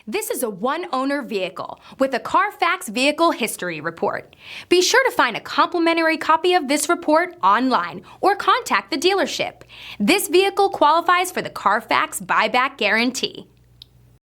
This is a one-owner vehicle with a CARFAX Vehicle History Report. Be sure to find a complimentary copy of this report online or contact the dealership. This vehicle qualifies for the CARFAX Buyback Guarantee.